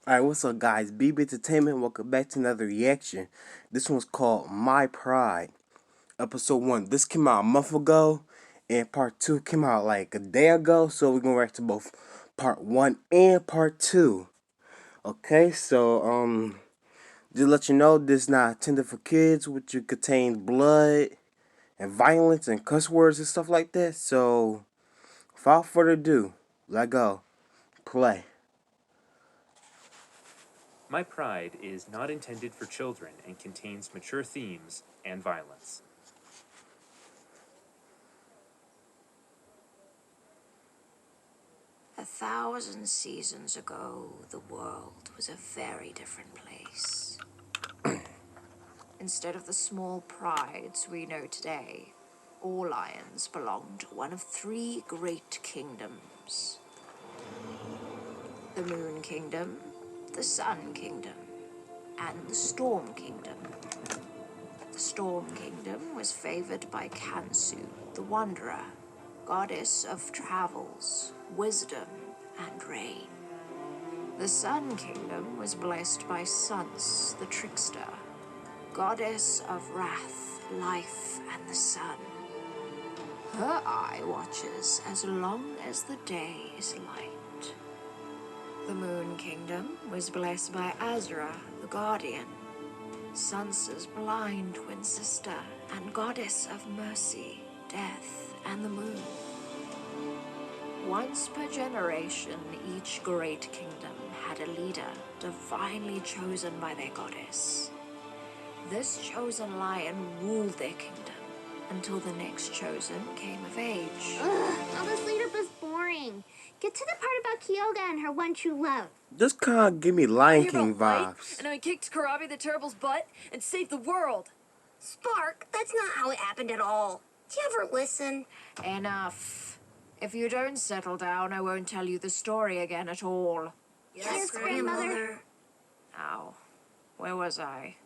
Alright, what's up, guys? BB Entertainment. Welcome back to another reaction. This one's called My Pride, episode 1. This came out a month ago, and part 2 came out like a day ago. So we're gonna react to both part 1 and part 2. Okay, so just let you know, this is not intended for kids, which contains blood and violence and cuss words and stuff like that. So without further ado, let go. Play. My Pride is not intended for children and contains mature themes and violence. A thousand seasons ago, the world was a very different place. Instead of the small prides we know today, all lions belonged to one of three great kingdoms. The Moon Kingdom, the Sun Kingdom, and the Storm Kingdom. The Storm Kingdom was favored by Kansu, the Wanderer, goddess of travels, wisdom, and rain. The Sun Kingdom was blessed by Suns, the trickster, goddess of wrath, life, and the sun. Her eye watches as long as the day is light. The Moon Kingdom was blessed by Azra, the guardian, Sansa's blind twin sister, and goddess of mercy, death, and the moon. Once per generation, each great kingdom had a leader divinely chosen by their goddess. This chosen lion ruled their kingdom until the next chosen came of age. Ugh, all this lead-up is boring. Get to the part about Kyoga and her one true love. This kind of give me Lion King vibes. And I kicked Karabi the Terrible's butt and saved the world. Spark, that's not how it happened at all. Do you ever listen? Enough. If you don't settle down, I won't tell you the story again at all. Yes, grandmother. Now, where was I?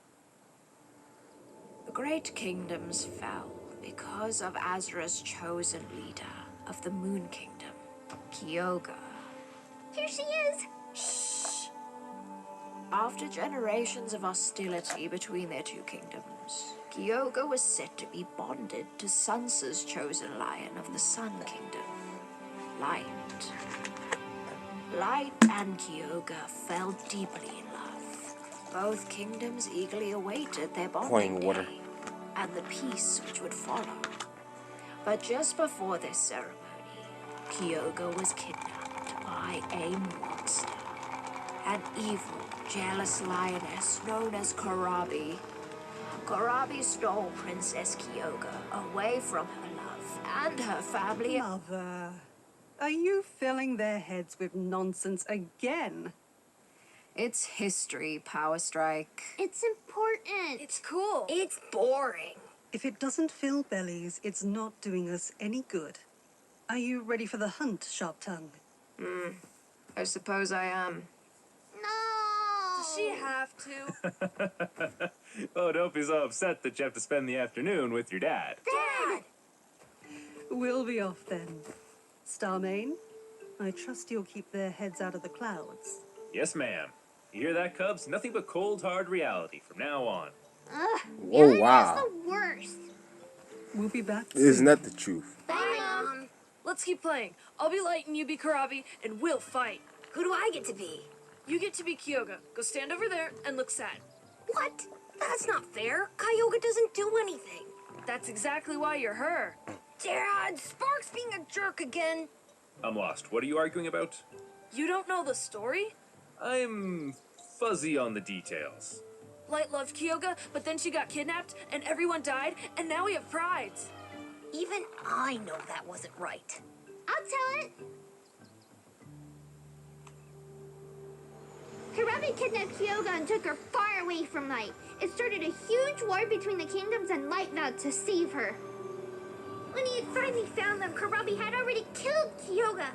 The great kingdoms fell because of Azra's chosen leader of the Moon Kingdom, Kyoga. Here she is. Shh. After generations of hostility between their two kingdoms, Kyoga was set to be bonded to Sansa's chosen lion of the Sun Kingdom, Light. Light and Kyoga fell deeply in love. Both kingdoms eagerly awaited their bonding Pouring water. day and the peace which would follow. But just before this ceremony, Kyoga was kidnapped by a monster. An evil, jealous lioness known as Karabi. Karabi stole Princess Kyoga away from her love and her family. Mother, are you filling their heads with nonsense again? It's history, Power Strike. It's important. It's cool. It's boring. If it doesn't fill bellies, it's not doing us any good. Are you ready for the hunt, Sharp Tongue? I suppose I am. No. Does she have to? Oh, don't be so upset that you have to spend the afternoon with your dad. Dad! We'll be off then. Starmane, I trust you'll keep their heads out of the clouds. Yes, ma'am. You hear that, Cubs? Nothing but cold, hard reality from now on. Ugh, Whoa, Yelena wow. is the worst. We'll be back Isn't soon. that the truth? Bye, Mom. Let's keep playing. I'll be Light and you be Karabi, and we'll fight. Who do I get to be? You get to be Kyoga. Go stand over there and look sad. What? That's not fair. Kyoga doesn't do anything. That's exactly why you're her. Dad, Spark's being a jerk again. I'm lost. What are you arguing about? You don't know the story? I'm fuzzy on the details. Light loved Kyoga, but then she got kidnapped, and everyone died, and now we have prides. Even I know that wasn't right. I'll tell it. Karabi kidnapped Kyoga and took her far away from Light. It started a huge war between the kingdoms and Light vowed to save her. When he had finally found them, Karabi had already killed Kyoga.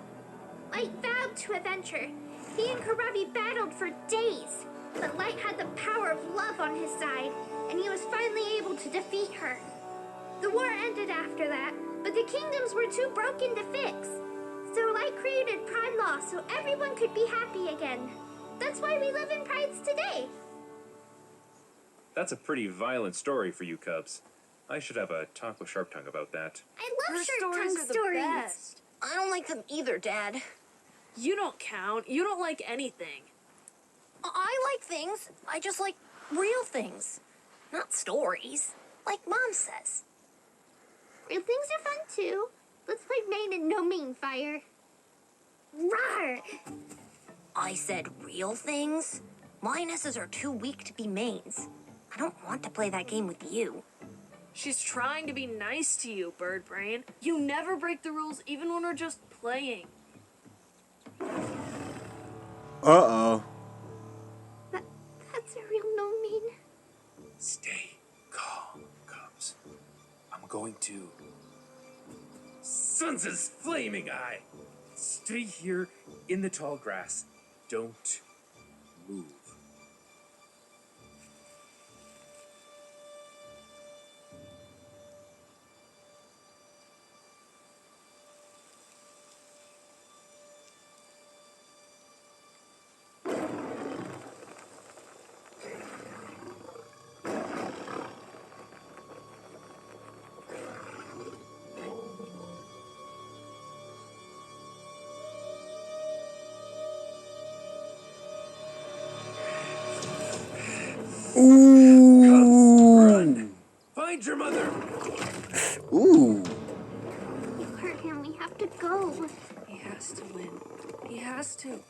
Light vowed to avenge her. He and Karabi battled for days, but Light had the power of love on his side, and he was finally able to defeat her. The war ended after that, but the kingdoms were too broken to fix. So Light created Pride Law so everyone could be happy again. That's why we live in prides today. That's a pretty violent story for you cubs. I should have a talk with Sharptongue about that. I love Her Sharp stories Tongue are the stories. best. I don't like them either, Dad. You don't count. You don't like anything. I like things. I just like real things. Not stories. Like Mom says. Real things are fun too. Let's play Main and No Main Fire. Rawr! I said real things? Lionesses are too weak to be mains. I don't want to play that game with you. She's trying to be nice to you, Bird Brain. You never break the rules even when we're just playing. Uh-oh. That's a real No Main. Stay calm, cubs. I'm going to... Sun's flaming eye! Stay here in the tall grass. Don't move. Ooh. Run! Find your mother! Ooh. You hurt him. We have to go. He has to win. He has to.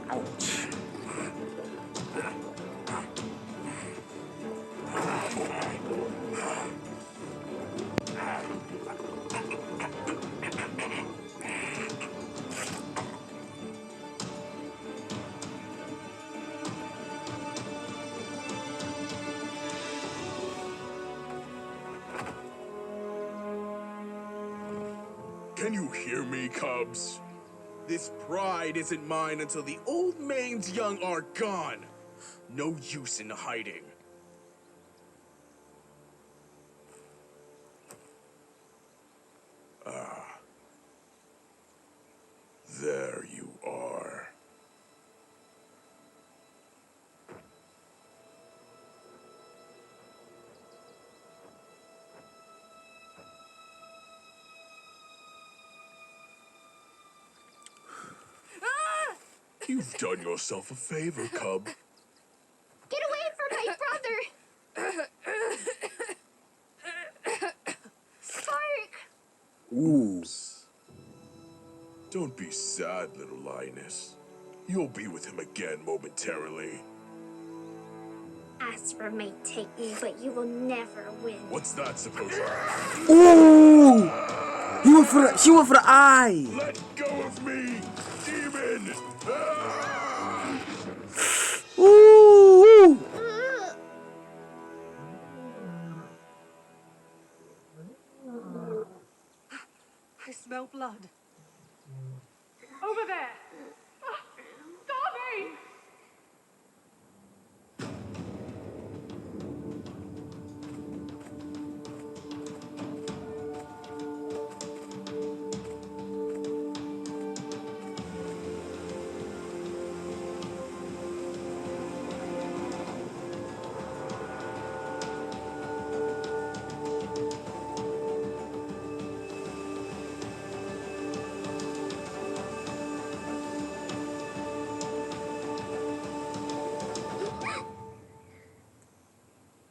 Ouch. Can you hear me, cubs? This pride isn't mine until the old maid's young are gone. No use in hiding. There you are. You've done yourself a favor, cub. Get away from my brother! Spark! Ooh. Don't be sad, little lioness. You'll be with him again momentarily. Astra may take me, but you will never win. What's that supposed to Ooh. She went for the eye. Let go of me, demon! Ah! Ooh. I smell blood. Over there! Dobby!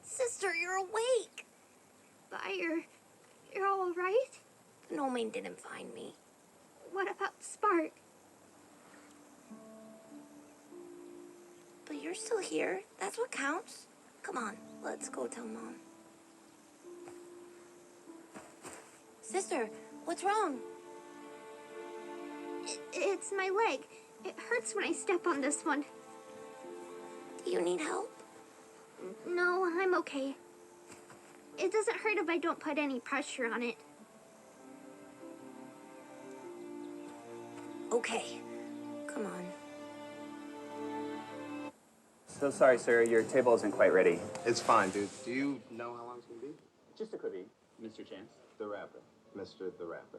Sister, you're awake. Fire. You're all right? No main didn't find me. What about Spark? But you're still here. That's what counts. Come on, let's go tell Mom. Sister, what's wrong? It's my leg. It hurts when I step on this one. Do you need help? No, I'm okay. It doesn't hurt if I don't put any pressure on it. Okay. Come on. So sorry, sir. Your table isn't quite ready. It's fine, dude. Do you know how long it's gonna be? Just a quickie, Mr. Chance. The Rapper. Mr. The Rapper.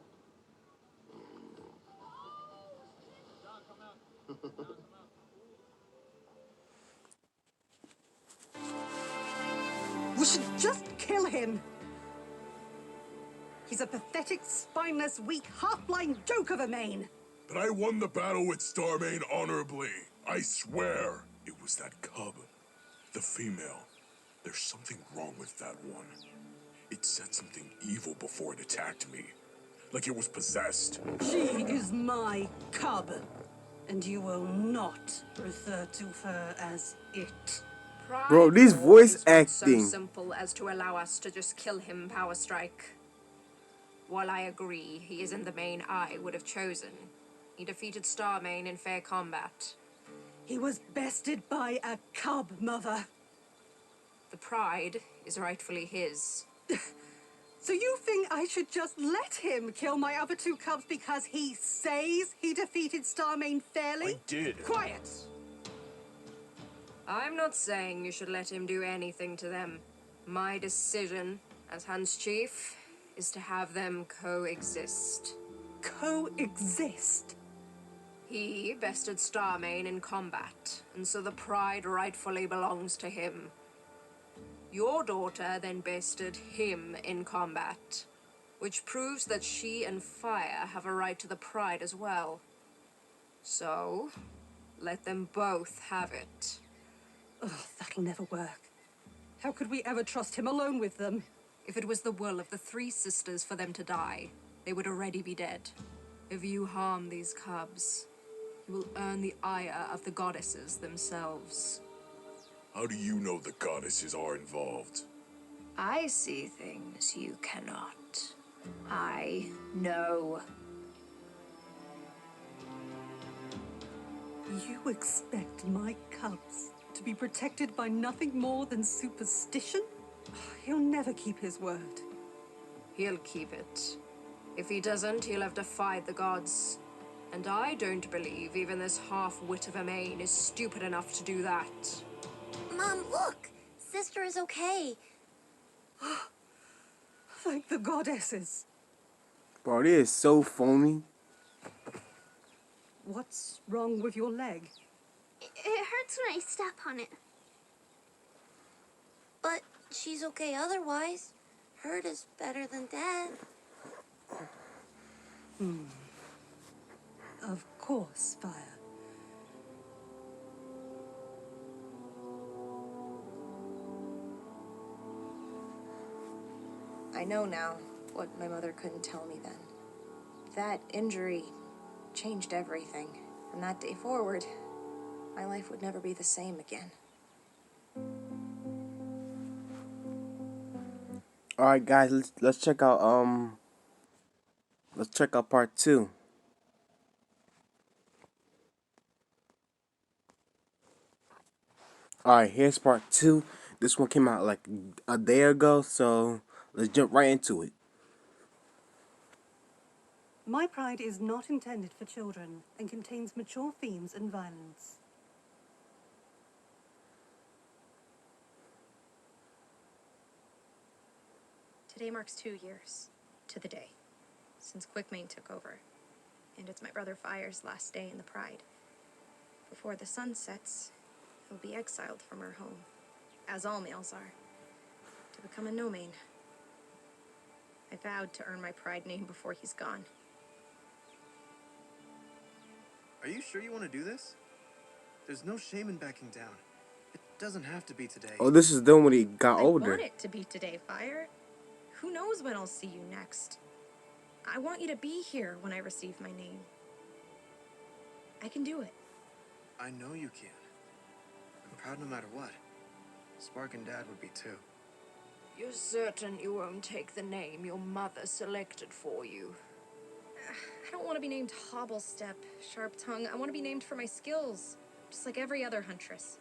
We should just kill him. He's a pathetic, spineless, weak, half-blind joke of a Maine. But I won the battle with Starmane honorably. I swear. It was that cub. The female. There's something wrong with that one. It said something evil before it attacked me. Like it was possessed. She is my cub, and you will not refer to her as it. Bro, these voice So acting. simple as to allow us to just kill him, Power Strike. While I agree, he isn't the main I would have chosen. He defeated Starmane in fair combat. He was bested by a cub, Mother. The pride is rightfully his. So you think I should just let him kill my other two cubs because he says he defeated Starmane fairly? I did. Quiet! I'm not saying you should let him do anything to them. My decision, as Hunts Chief, is to have them coexist. Coexist? He bested Starmane in combat, and so the pride rightfully belongs to him. Your daughter then bested him in combat, which proves that she and Fire have a right to the pride as well. So, let them both have it. Ugh, that'll never work. How could we ever trust him alone with them? If it was the will of the three sisters for them to die, they would already be dead. If you harm these cubs, you will earn the ire of the goddesses themselves. How do you know the goddesses are involved? I see things you cannot. I know. You expect my cubs to be protected by nothing more than superstition? He'll never keep his word. He'll keep it. If he doesn't, he'll have defied the gods. And I don't believe even this half-wit of a Maine is stupid enough to do that. Mom, look! Sister is okay. Thank the goddesses. Bro, this is so phony. What's wrong with your leg? It hurts when I step on it. But she's okay otherwise. Hurt is better than dead. Of course, Fire. I know now what my mother couldn't tell me then. That injury changed everything. From that day forward, my life would never be the same again. All right, guys, let's check out part 2. All right, here's part 2. This one came out like a day ago, so let's jump right into it. My Pride is not intended for children and contains mature themes and violence. Today marks 2 years, to the day, since Quickmane took over, and it's my brother Fire's last day in the Pride. Before the sun sets, he'll be exiled from our home, as all males are, to become a no-mane. I vowed to earn my Pride name before he's gone. Are you sure you want to do this? There's no shame in backing down. It doesn't have to be today. Oh, this is done when he got I older. want it to be today, Fire. Who knows when I'll see you next? I want you to be here when I receive my name. I can do it. I know you can. I'm proud no matter what. Spark and Dad would be too. You're certain you won't take the name your mother selected for you? I don't want to be named Hobblestep, Sharp Tongue. I want to be named for my skills, just like every other huntress.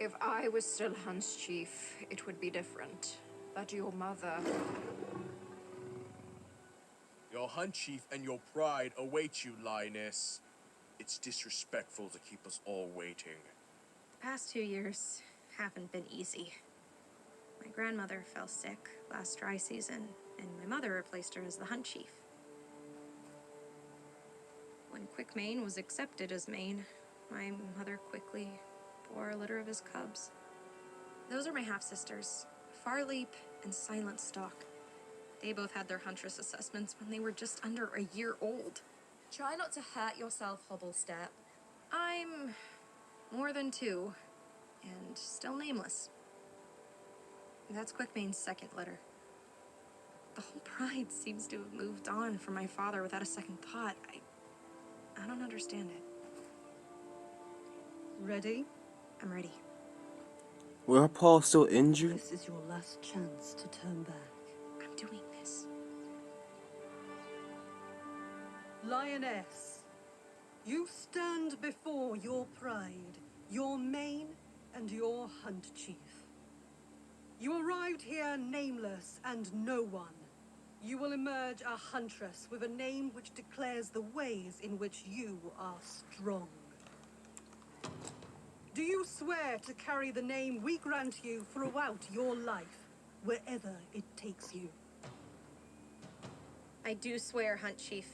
If I was still Hunts Chief, it would be different. But your mother. Your hunt chief and your pride await you, lioness. It's disrespectful to keep us all waiting. The past 2 years haven't been easy. My grandmother fell sick last dry season, and my mother replaced her as the hunt chief. When Quickmane was accepted as Mane, my mother quickly bore a litter of his cubs. Those are my half-sisters, Farleap and Silent Stalk. They both had their huntress assessments when they were just under a year old. Try not to hurt yourself, Hobblestep. I'm more than 2, and still nameless. That's Quickmane's second litter. The whole pride seems to have moved on from my father without a second thought. I don't understand it. Ready? I'm ready. Were her paw still injured? This is your last chance to turn back. I'm doing this. Lioness, you stand before your pride, your mane, and your hunt chief. You arrived here nameless and no one. You will emerge a huntress with a name which declares the ways in which you are strong. Do you swear to carry the name we grant you throughout your life, wherever it takes you? I do swear, Hunt Chief.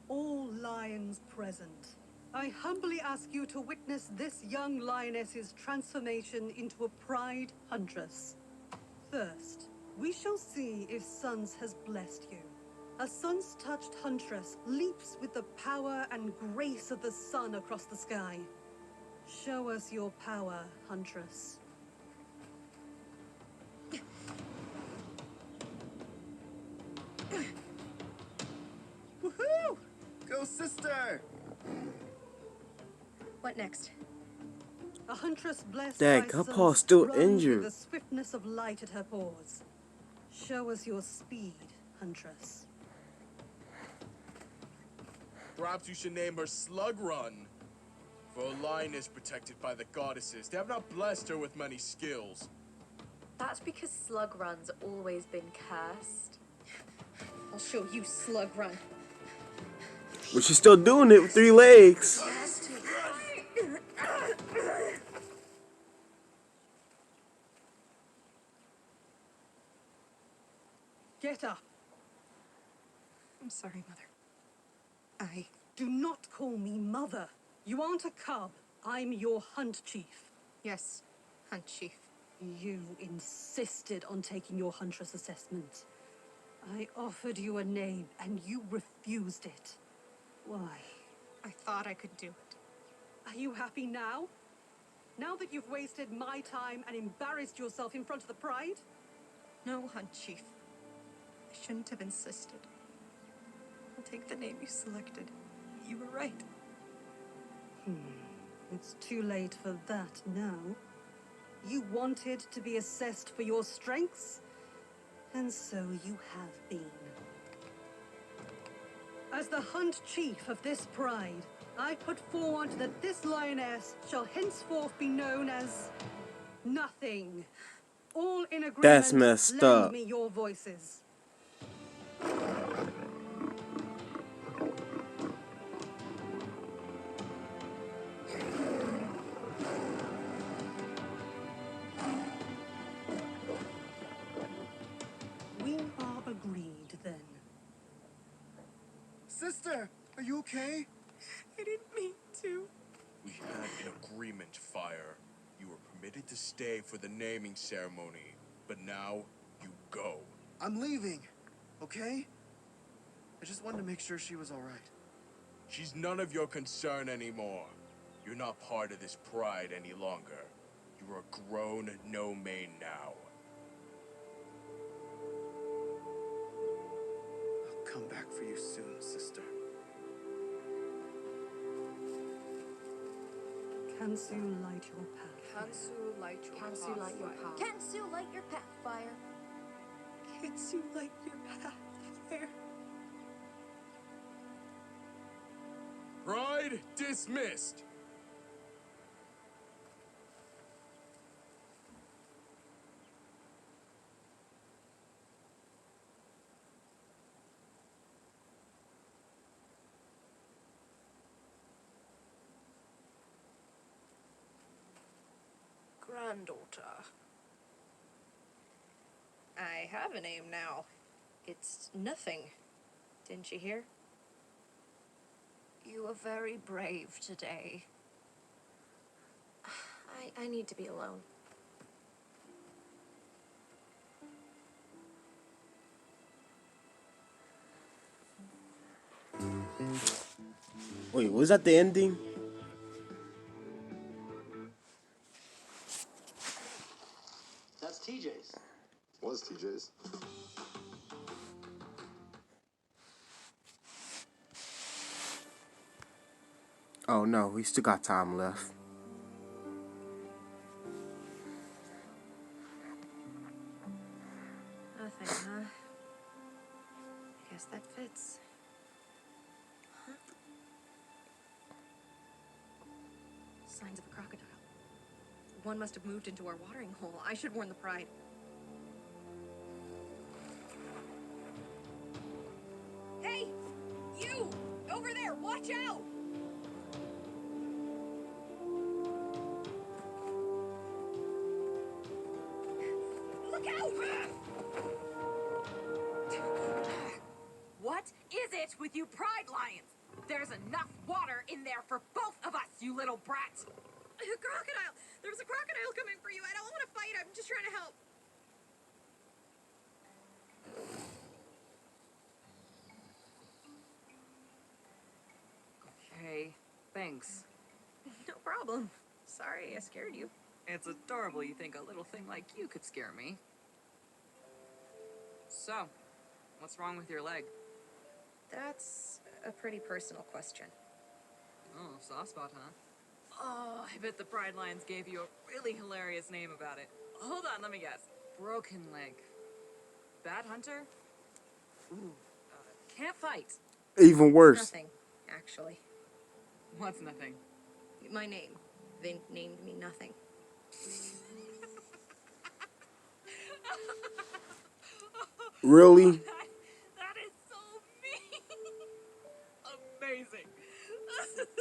All lions present, I humbly ask you to witness this young lioness's transformation into a pride huntress. First, we shall see if Suns has blessed you. A Sun's-touched huntress leaps with the power and grace of the sun across the sky. Show us your power, huntress. Woohoo! Go, sister! What next? A huntress blessed Dang, by her suns paw's still runs injured. with the swiftness of light at her paws. Show us your speed, huntress. Perhaps you should name her Slug Run. For a lioness protected by the goddesses, they have not blessed her with many skills. That's because Slug Run's always been cursed. I'll show you, Slug Run. But she's still doing it with 3 legs. Get up. I'm sorry, Mother. Do not call me mother. You aren't a cub. I'm your hunt chief. Yes, Hunt Chief. You insisted on taking your huntress assessment. I offered you a name, and you refused it. Why? I thought I could do it. Are you happy now? Now that you've wasted my time and embarrassed yourself in front of the pride? No, Hunt Chief. I shouldn't have insisted. I'll take the name you selected. You were right. It's too late for that now. You wanted to be assessed for your strengths, and so you have been. As the hunt chief of this pride, I put forward that this lioness shall henceforth be known as nothing. All in agreement. That's messed lend up. me your voices. We are agreed then. Sister, are you okay? I didn't mean to. We had an agreement, Fire. You were permitted to stay for the naming ceremony, but now you go. I'm leaving, okay? I just wanted to make sure she was all right. She's none of your concern anymore. You're not part of this pride any longer. You're a grown no mane now. I'll come back for you soon, sister. Kansu, light your path. Kansu, light your Kansu, light your path. Kansu, light your path, fire. Kansu, light your path, fire. Pride dismissed. granddaughter. I have a name now. It's Nothing. Didn't you hear? You were very brave today. I need to be alone. Wait, was that the ending? That's TJ's. Was TJ's. Oh no, we still got time left. Nothing, huh? I guess that fits. Huh? Signs of a crocodile. One must have moved into our watering hole. I should warn the Pride. Hey! You! Over there! Watch out! Look out! What is it with you Pride Lions? There's enough water in there for both of us, you little brat! A crocodile! There was a crocodile coming for you. I don't want to fight. I'm just trying to help. Okay, thanks. No problem. Sorry, I scared you. It's adorable you think a little thing like you could scare me. So, what's wrong with your leg? That's a pretty personal question. Oh, soft spot, huh? Oh, I bet the Pride Lions gave you a really hilarious name about it. Hold on, let me guess. Broken leg. Bad hunter? Ooh, can't fight. Even worse. Nothing, actually. What's nothing? My name. They named me Nothing. Really? That is so mean. Amazing.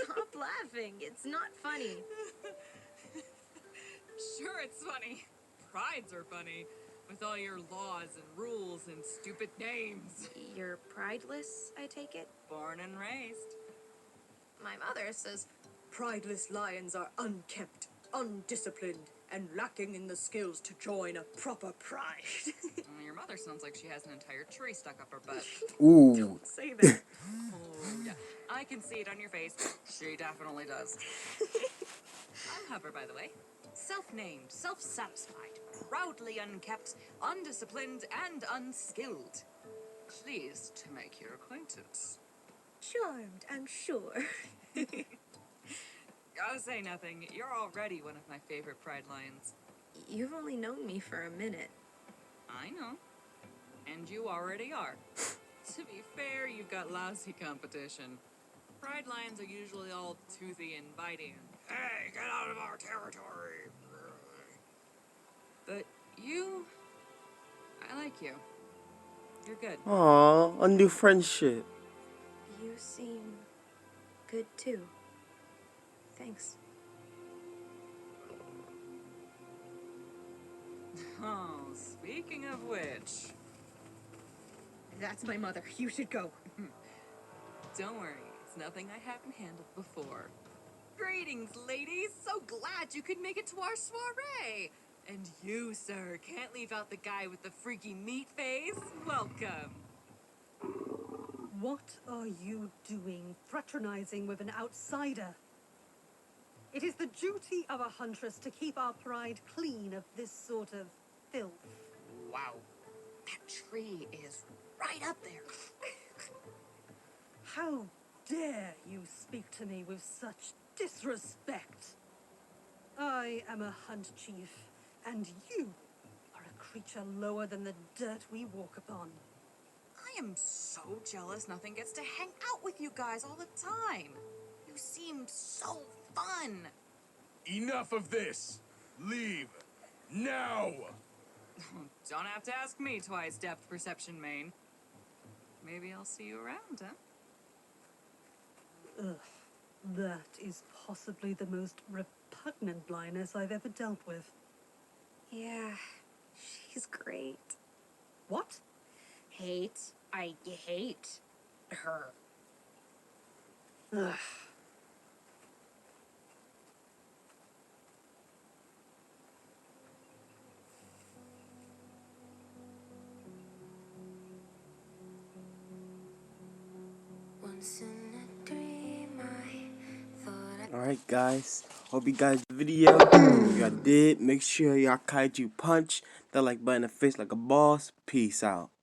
Stop laughing. It's not funny. Sure, it's funny. Prides are funny. With all your laws and rules and stupid names. You're prideless, I take it? Born and raised. My mother says prideless lions are unkempt, undisciplined, and lacking in the skills to join a proper pride. Your mother sounds like she has an entire tree stuck up her butt. Ooh. Don't say that. Oh, yeah. I can see it on your face. She definitely does. I'm Hopper, by the way. Self-named, self-satisfied, proudly unkept, undisciplined, and unskilled. Pleased to make your acquaintance. Charmed, I'm sure. Gotta say nothing. You're already one of my favorite Pride Lions. You've only known me for a minute. I know. And you already are. To be fair, you've got lousy competition. Pride Lions are usually all toothy and bitey and, hey, get out of our territory. But you... I like you. You're good. Aw, a new friendship. You seem good too. Thanks. Oh, speaking of which... That's my mother. You should go. Don't worry, it's nothing I haven't handled before. Greetings, ladies! So glad you could make it to our soiree! And you, sir, can't leave out the guy with the freaky meat face. Welcome. What are you doing, fraternizing with an outsider? It is the duty of a huntress to keep our pride clean of this sort of filth. Wow. That tree is right up there. How dare you speak to me with such disrespect? I am a hunt chief, and you are a creature lower than the dirt we walk upon. I am so jealous nothing gets to hang out with you guys all the time. You seem so fun. Enough of this. Leave. Now. Don't have to ask me twice, depth perception main. Maybe I'll see you around, huh? Ugh, that is possibly the most repugnant blindness I've ever dealt with. Yeah, she's great. What? I hate her. Ugh. Alright guys, hope you guys the video. If y'all did, make sure y'all kaiju punch that like button in the face like a boss. Peace out.